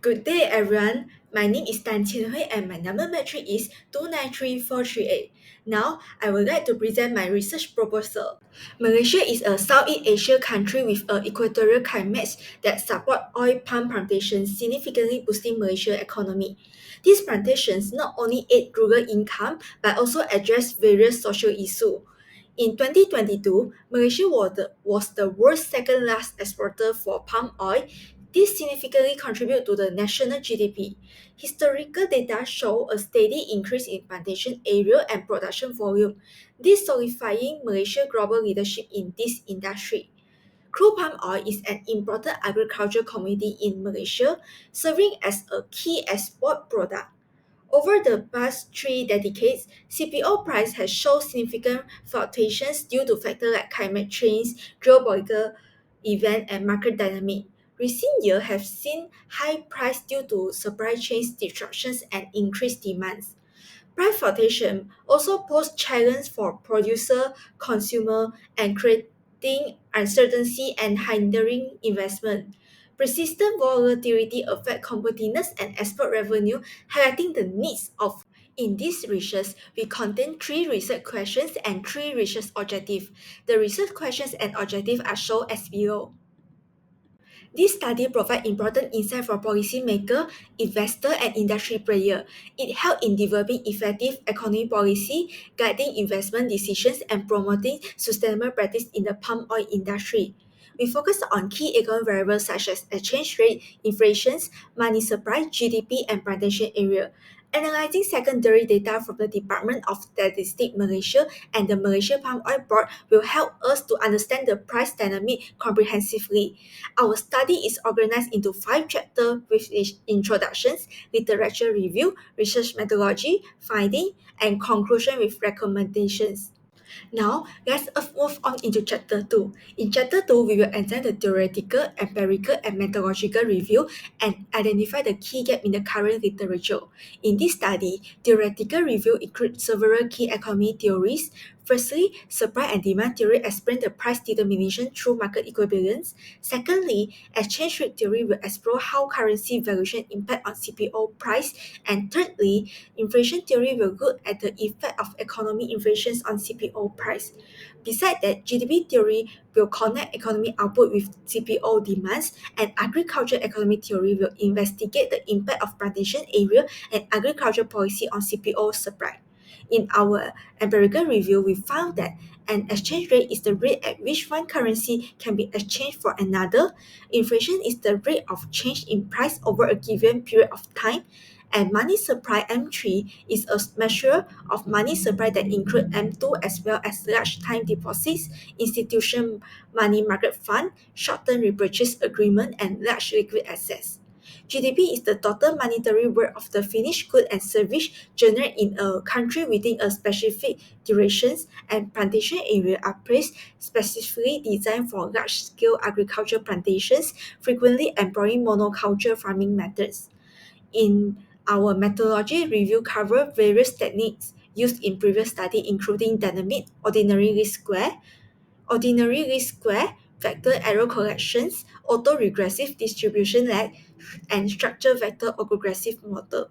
Good day, everyone. My name is Qian Hoey and my number metric is 293438. Now, I would like to present my research proposal. Malaysia is a Southeast Asia country with an equatorial climate that support oil palm plantations, significantly boosting Malaysia's economy. These plantations not only aid rural income but also address various social issues. In 2022, Malaysia was the world's second largest exporter for palm oil. This significantly contributes to the national GDP. Historical data show a steady increase in plantation area and production volume, this solidifying Malaysia's global leadership in this industry. Crude palm oil is an important agricultural commodity in Malaysia, serving as a key export product. Over the past 3 decades, CPO price has shown significant fluctuations due to factors like climate change, geopolitical events, and market dynamic. Recent years have seen high price due to supply chain disruptions and increased demands. Price fluctuation also pose challenges for producer, consumer, and creating uncertainty and hindering investment. Persistent volatility affect competitiveness and export revenue, highlighting the needs of in this research, we contain three research questions and three research objectives. The research questions and objectives are shown as below. This study provides important insight for policymakers, investors, and industry players. It helps in developing effective economic policy, guiding investment decisions, and promoting sustainable practice in the palm oil industry. We focus on key economic variables such as exchange rate, inflation, money supply, GDP, and plantation area. Analyzing secondary data from the Department of Statistics Malaysia and the Malaysia Palm Oil Board will help us to understand the price dynamic comprehensively. Our study is organized into 5 chapters with introductions, literature review, research methodology, finding, and conclusion with recommendations. Now, let's move on into Chapter 2. In Chapter 2, we will examine the theoretical, empirical, and methodological review and identify the key gap in the current literature. In this study, theoretical review includes several key economic theories. Firstly, supply and demand theory explain the price determination through market equivalence. Secondly, exchange rate theory will explore how currency valuation impact on CPO price. And thirdly, inflation theory will look at the effect of economic inflation on CPO price. Besides that, GDP theory will connect economic output with CPO demands, and agriculture economic theory will investigate the impact of plantation area and agriculture policy on CPO supply. In our empirical review, we found that an exchange rate is the rate at which one currency can be exchanged for another. Inflation is the rate of change in price over a given period of time. And money supply M3 is a measure of money supply that include M2 as well as large time deposits, institution money market fund, short-term repurchase agreement, and large liquid assets. GDP is the total monetary worth of the finished good and service generated in a country within a specific durations, and plantation area are placed specifically designed for large-scale agricultural plantations, frequently employing monoculture farming methods. In our methodology review cover various techniques used in previous study including dynamic ordinary least square, vector error corrections, autoregressive distribution lag, and structure vector autoregressive model.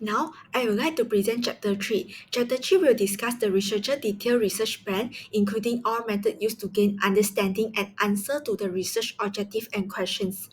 Now, I would like to present Chapter 3. Chapter 3 will discuss the researcher detailed research plan, including all methods used to gain understanding and answer to the research objective and questions.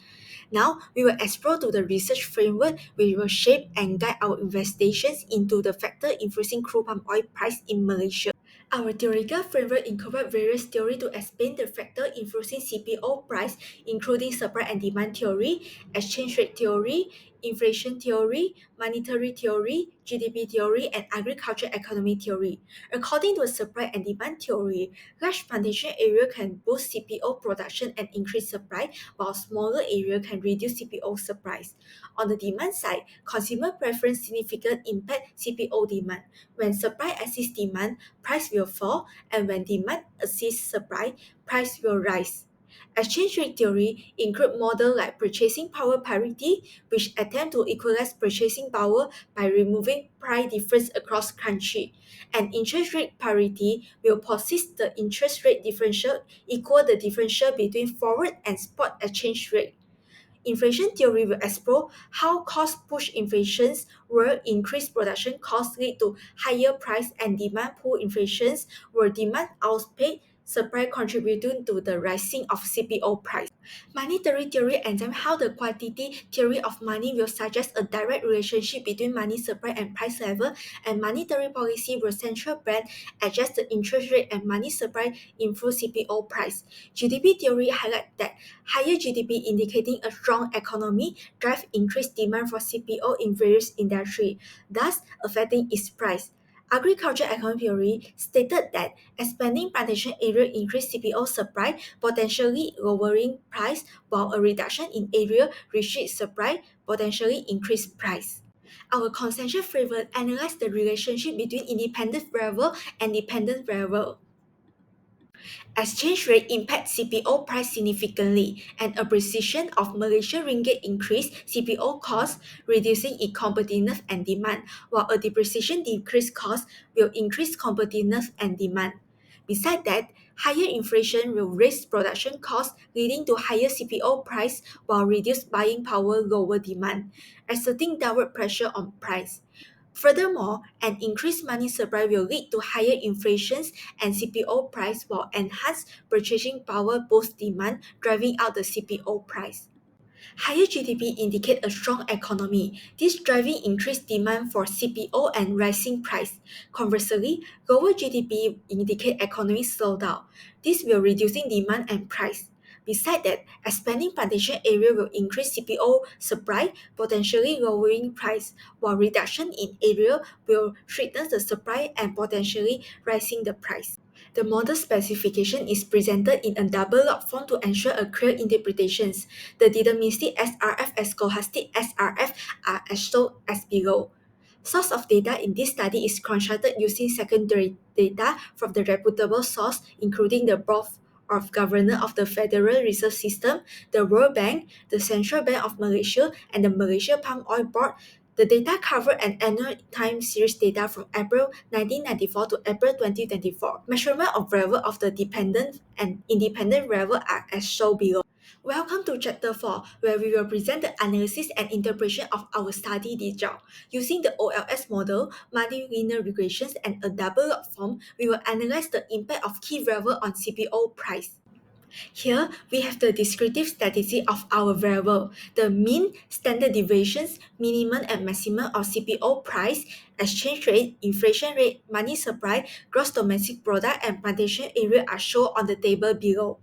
Now, we will explore to the research framework which will shape and guide our investigations into the factor influencing crude palm oil price in Malaysia. Our theoretical framework incorporates various theories to explain the factor influencing CPO price, including supply and demand theory, exchange rate theory, inflation theory, monetary theory, GDP theory, and agriculture economy theory. According to supply and demand theory, large plantation area can boost CPO production and increase supply, while smaller area can reduce CPO supplies. On the demand side, consumer preference significant impact CPO demand. When supply exceeds demand, price will fall, and when demand exceeds supply, price will rise. Exchange rate theory include models like purchasing power parity, which attempt to equalize purchasing power by removing price difference across country. And interest rate parity will posit the interest rate differential equal the differential between forward and spot exchange rate. Inflation theory will explore how cost-push inflations will increase production costs lead to higher price and demand pull inflations where demand outpace supply contributing to the rising of CPO price. Monetary theory examines how the quantity theory of money will suggest a direct relationship between money supply and price level, and monetary policy will central bank adjust the interest rate and money supply influence CPO price. GDP theory highlights that higher GDP indicating a strong economy drive increased demand for CPO in various industries, thus affecting its price. Agriculture economic theory stated that expanding plantation area increased CPO supply, potentially lowering price, while a reduction in area restricts supply, potentially increase price. Our consensus framework analyzes the relationship between independent variable and dependent variable. Exchange rate impacts CPO price significantly, and appreciation of Malaysian ringgit increased CPO costs, reducing its competitiveness and demand, while a depreciation decreased costs will increase competitiveness and demand. Besides that, higher inflation will raise production costs, leading to higher CPO price, while reduced buying power lower demand, exerting downward pressure on price. Furthermore, an increased money supply will lead to higher inflation and CPO price while enhanced purchasing power boosts demand, driving out the CPO price. Higher GDP indicate a strong economy, this driving increased demand for CPO and rising price. Conversely, lower GDP indicate economic slowdown. This will reducing demand and price. Besides that, expanding plantation area will increase CPO supply, potentially lowering price, while reduction in area will strengthen the supply and potentially rising the price. The model specification is presented in a double log form to ensure a clear interpretation. The deterministic SRF and scholastic SRF are as shown as below. Source of data in this study is constructed using secondary data from the reputable source, including the Board of Governors of the Federal Reserve System, the World Bank, the Central Bank of Malaysia, and the Malaysia Palm Oil Board. The data cover an annual time series data from April 1994 to April 2024. Measurement of variable of the dependent and independent variable are as shown below. Welcome to Chapter 4, where we will present the analysis and interpretation of our study result. Using the OLS model, multilinear regressions, and a double log form, we will analyze the impact of key variable on CPO price. Here, we have the descriptive statistics of our variable, the mean, standard deviations, minimum and maximum of CPO price, exchange rate, inflation rate, money supply, gross domestic product, and plantation area are shown on the table below.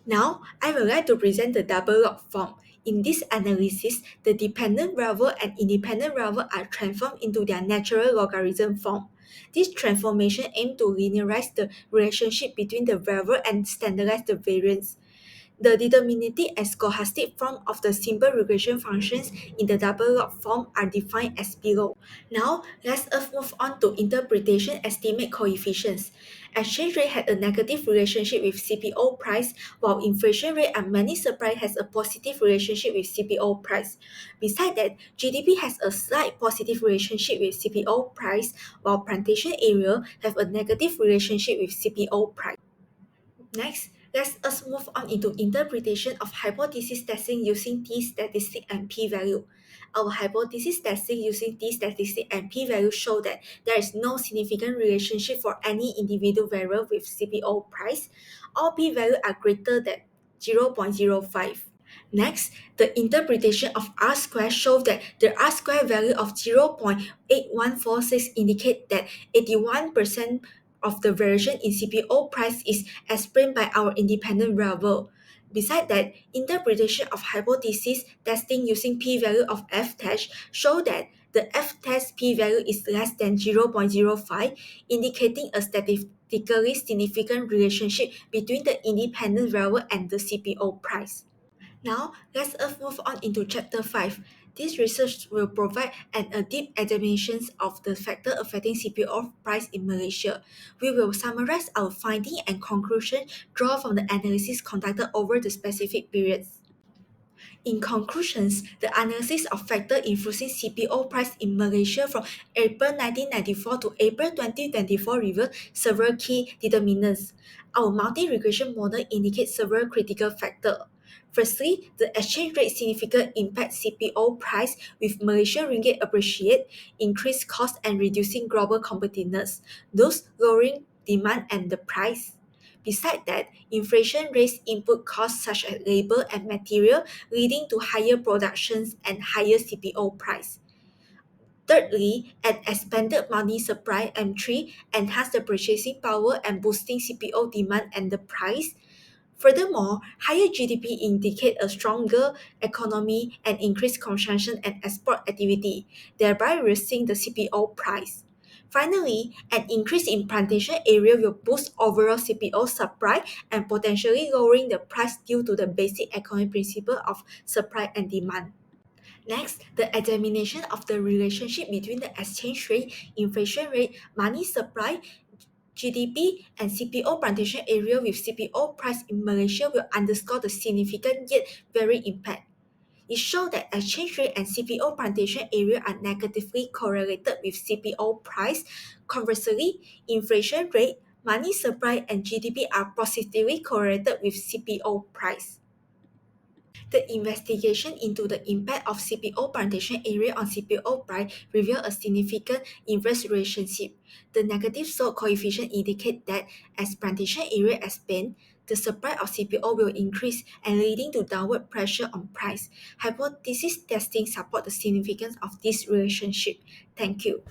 Now, I would like to present the double log form. In this analysis, the dependent variable and independent variable are transformed into their natural logarithm form. This transformation aims to linearize the relationship between the variable and standardize the variance. The deterministic and stochastic form of the simple regression functions in the double log form are defined as below. Now, let's move on to interpretation estimate coefficients. Exchange rate had a negative relationship with CPO price, while inflation rate and money supply has a positive relationship with CPO price. Besides that, GDP has a slight positive relationship with CPO price, while plantation area have a negative relationship with CPO price. Next, let us move on into interpretation of hypothesis testing using t-statistic and p-value. Our hypothesis testing using t-statistic and p-value show that there is no significant relationship for any individual variable with CPO price. All p-values are greater than 0.05. Next, the interpretation of R-square shows that the R-square value of 0.8146 indicate that 81% of the variation in CPO price is explained by our independent variable. Besides that, interpretation of hypothesis testing using p-value of f-test show that the f-test p-value is less than 0.05, indicating a statistically significant relationship between the independent variable and the CPO price. Now, let's move on into Chapter 5. This research will provide a deep examination of the factor affecting CPO price in Malaysia. We will summarize our finding and conclusion drawn from the analysis conducted over the specific periods. In conclusions, the analysis of factors influencing CPO price in Malaysia from April 1994 to April 2024 revealed several key determinants. Our multi-regression model indicates several critical factors. Firstly, the exchange rate significantly impacts CPO price with Malaysian ringgit appreciate, increased cost and reducing global competitiveness, thus lowering demand and the price. Besides that, inflation raised input costs such as labor and material, leading to higher productions and higher CPO price. Thirdly, an expanded money supply M3 enhanced the purchasing power and boosting CPO demand and the price. Furthermore, higher GDP indicate a stronger economy and increased consumption and export activity, thereby raising the CPO price. Finally, an increase in plantation area will boost overall CPO supply and potentially lowering the price due to the basic economic principle of supply and demand. Next, the examination of the relationship between the exchange rate, inflation rate, money supply, GDP, and CPO plantation area with CPO price in Malaysia will underscore the significant yet varying impact. It shows that exchange rate and CPO plantation area are negatively correlated with CPO price. Conversely, inflation rate, money supply, and GDP are positively correlated with CPO price. The investigation into the impact of CPO plantation area on CPO price revealed a significant inverse relationship. The negative slope coefficient indicate that as plantation area expands, the supply of CPO will increase and leading to downward pressure on price. Hypothesis testing support the significance of this relationship. Thank you.